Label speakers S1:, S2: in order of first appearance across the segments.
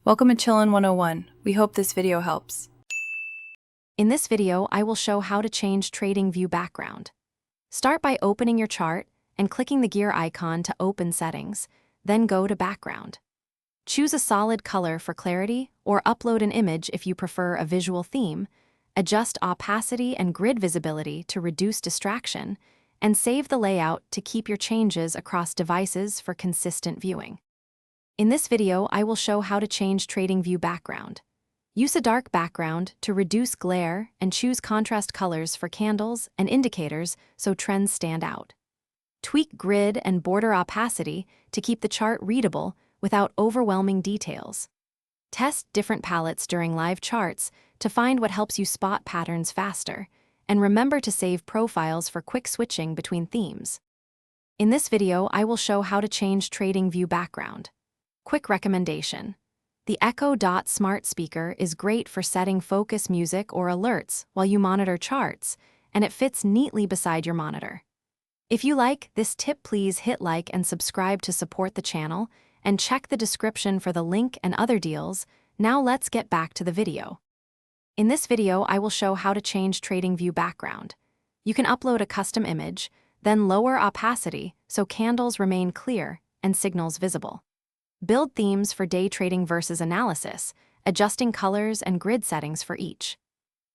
S1: Welcome to Chillin' 101. We hope this video helps.
S2: In this video, I will show how to change TradingView background. Start by opening your chart and clicking the gear icon to open settings, then go to background. Choose a solid color for clarity or upload an image if you prefer a visual theme, adjust opacity and grid visibility to reduce distraction, and save the layout to keep your changes across devices for consistent viewing. In this video, I will show how to change TradingView background. Use a dark background to reduce glare and choose contrast colors for candles and indicators so trends stand out. Tweak grid and border opacity to keep the chart readable without overwhelming details. Test different palettes during live charts to find what helps you spot patterns faster, and remember to save profiles for quick switching between themes. In this video, I will show how to change TradingView background. Quick recommendation. The Echo Dot smart speaker is great for setting focus music or alerts while you monitor charts, and it fits neatly beside your monitor. If you like this tip, please hit like and subscribe to support the channel, and check the description for the link and other deals. Now let's get back to the video. In this video, I will show how to change TradingView background. You can upload a custom image, then lower opacity so candles remain clear and signals visible. Build themes for day trading versus analysis, adjusting colors and grid settings for each.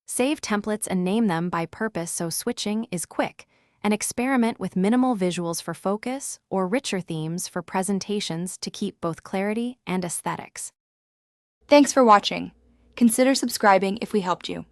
S2: Save templates and name them by purpose so switching is quick, and experiment with minimal visuals for focus or richer themes for presentations to keep both clarity and aesthetics.
S3: Thanks for watching. Consider subscribing if we helped you.